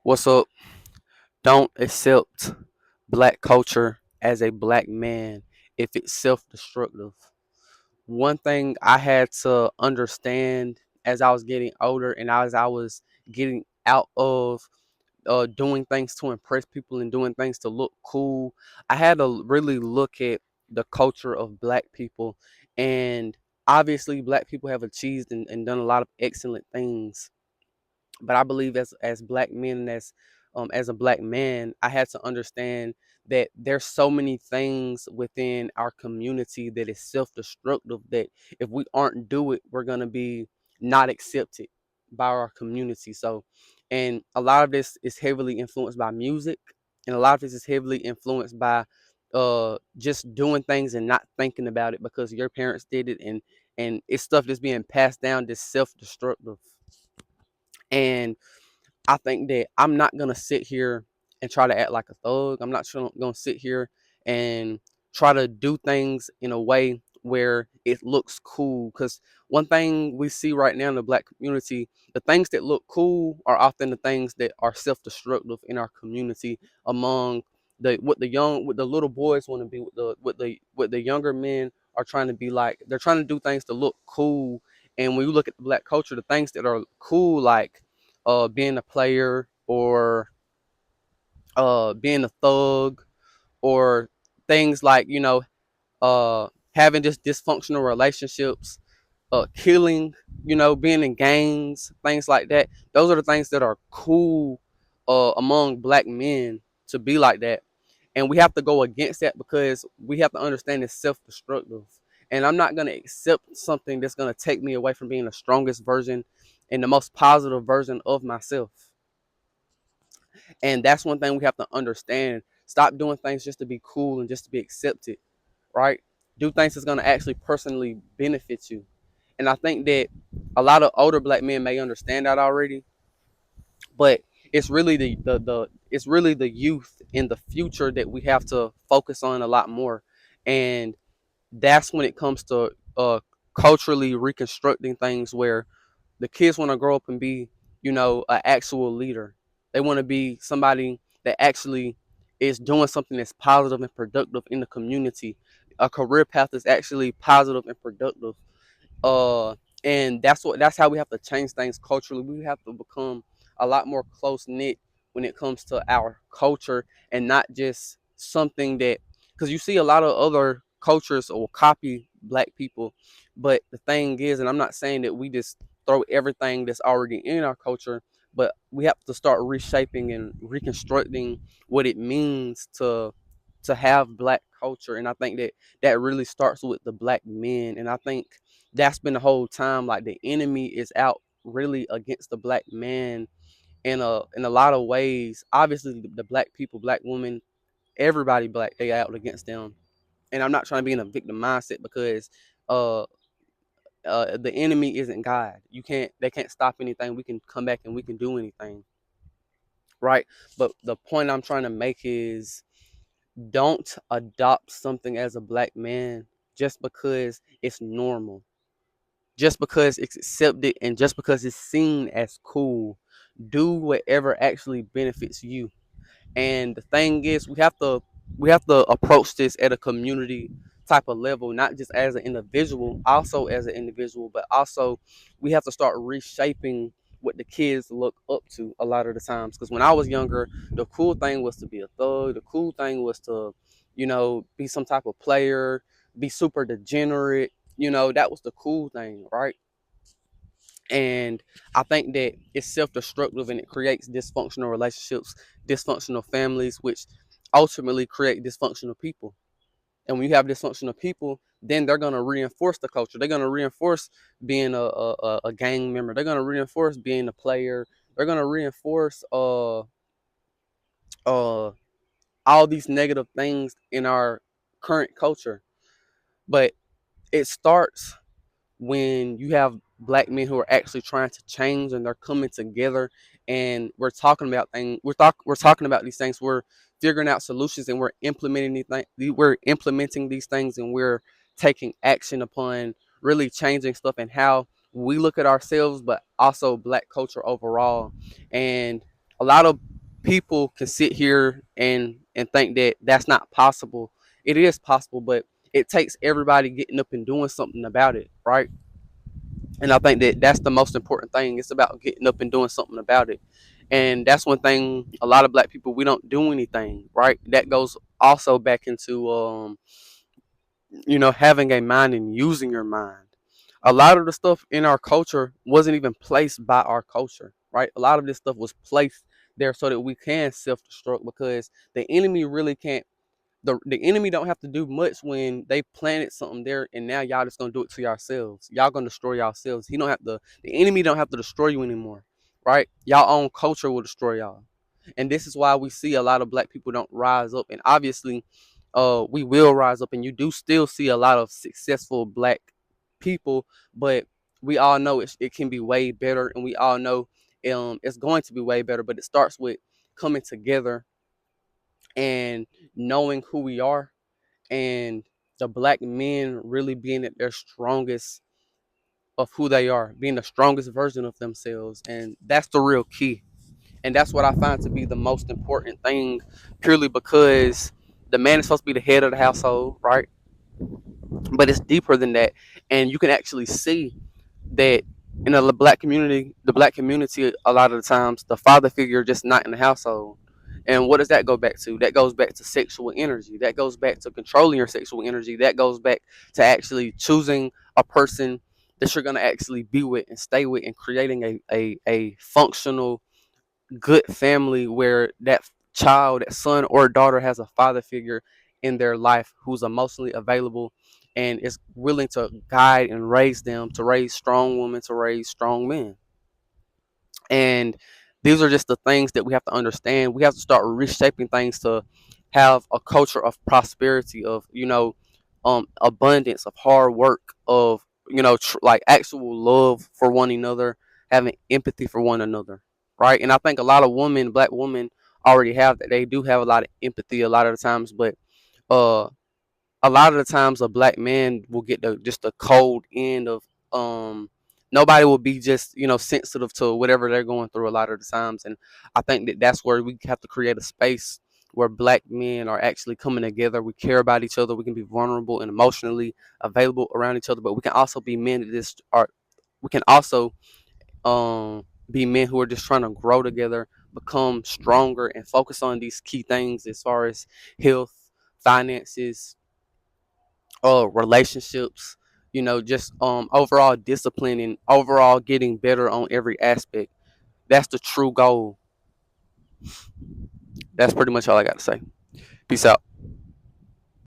What's up? Don't accept black culture as a black man if it's self destructive. One thing I had to understand as I was getting older and as I was getting out of doing things to impress people and doing things to look cool, I had to really look at the culture of black people. And obviously, black people have achieved and done a lot of excellent things, but I believe as black men and as a black man, I had to understand that there's so many things within our community that is self-destructive that if we aren't do it, we're gonna be not accepted by our community. So, and a lot of this is heavily influenced by music, and a lot of this is heavily influenced by just doing things and not thinking about it because your parents did it, and it's stuff that's being passed down that's self-destructive. And I think that I'm not gonna sit here and try to act like a thug. I'm not gonna sit here and try to do things in a way where it looks cool. Because one thing we see right now in the black community, the things that look cool are often the things that are self-destructive in our community. Among what the little boys want to be, what the younger men are trying to be like. They're trying to do things to look cool. And when you look at the black culture, the things that are cool, like being a player or being a thug or things like uh, having just dysfunctional relationships, killing, being in gangs, things like that. Those are the things that are cool among black men to be like that. And we have to go against that because we have to understand it's self-destructive. And I'm not going to accept something that's going to take me away from being the strongest version and the most positive version of myself. And that's one thing we have to understand. Stop doing things just to be cool and just to be accepted, right? Do things that's going to actually personally benefit you. And I think that a lot of older black men may understand that already, but it's really it's really the youth in the future that we have to focus on a lot more. And that's when it comes to culturally reconstructing things where the kids want to grow up and be, an actual leader. They want to be somebody that actually is doing something that's positive and productive in the community. A career path is actually positive and productive. Uh, and that's how we have to change things culturally. We have to become a lot more close knit when it comes to our culture and not just something that, because you see a lot of other cultures will copy black people, but the thing is, and I'm not saying that we just throw everything that's already in our culture, but we have to start reshaping and reconstructing what it means to have black culture. And I think that that really starts with the black men. And I think that's been the whole time, like the enemy is out really against the black man in a lot of ways. Obviously the black people, black women, everybody black, they out against them. And I'm not trying to be in a victim mindset because uh the enemy isn't God. They can't stop anything. We can come back and we can do anything, right? But the point I'm trying to make is, don't adopt something as a black man just because it's normal, just because it's accepted, and just because it's seen as cool. Do whatever actually benefits you. And the thing is, we have to approach this at a community type of level, not just as an individual, also as an individual, but also we have to start reshaping what the kids look up to a lot of the times. Because when I was younger, the cool thing was to be a thug. The cool thing was to, be some type of player, be super degenerate. That was the cool thing, right? And I think that it's self-destructive and it creates dysfunctional relationships, dysfunctional families, which ultimately create dysfunctional people. And when you have dysfunctional people, then they're going to reinforce the culture. They're going to reinforce being a gang member. They're going to reinforce being a player. They're going to reinforce uh all these negative things in our current culture. But it starts when you have black men who are actually trying to change and they're coming together, and we're talking about things. We're talking about these things. We're figuring out solutions, and we're implementing these things. We're implementing these things, and we're taking action upon really changing stuff and how we look at ourselves, but also black culture overall. And a lot of people can sit here and think that that's not possible. It is possible, but it takes everybody getting up and doing something about it, right? And I think that that's the most important thing. It's about getting up and doing something about it. And that's one thing, a lot of black people, we don't do anything, right? That goes also back into having a mind and using your mind. A lot of the stuff in our culture wasn't even placed by our culture, right? A lot of this stuff was placed there so that we can self-destruct, because the enemy really can't, the enemy don't have to do much when they planted something there, and now y'all just gonna do it to yourselves. Y'all gonna destroy yourselves. He don't have to. The enemy don't have to destroy you anymore, right? Y'all own culture will destroy y'all, and this is why we see a lot of black people don't rise up. And obviously, we will rise up, and you do still see a lot of successful black people, but we all know it can be way better, and we all know it's going to be way better. But it starts with coming together and knowing who we are, and the black men really being at their strongest of who they are, being the strongest version of themselves. And that's the real key. And that's what I find to be the most important thing, purely because the man is supposed to be the head of the household, right? But it's deeper than that. And you can actually see that in the black community, a lot of the times, the father figure just not in the household. And what does that go back to? That goes back to sexual energy. That goes back to controlling your sexual energy. That goes back to actually choosing a person that you're gonna actually be with and stay with, and creating a functional, good family where that child, that son or daughter, has a father figure in their life who's emotionally available and is willing to guide and raise them, to raise strong women, to raise strong men. And these are just the things that we have to understand. We have to start reshaping things to have a culture of prosperity, of abundance, of hard work, of like actual love for one another, having empathy for one another, right? And I think a lot of women, black women, already have that. They do have a lot of empathy a lot of the times, but uh a lot of the times a black man will get the cold end of nobody will be just sensitive to whatever they're going through a lot of the times. And I think that that's where we have to create a space where black men are actually coming together. We care about each other. We can be vulnerable and emotionally available around each other, but we can also be men that just are we can also be men who are just trying to grow together, become stronger, and focus on these key things as far as health, finances, relationships, just overall discipline, and overall getting better on every aspect. That's the true goal. That's pretty much all I got to say. Peace out.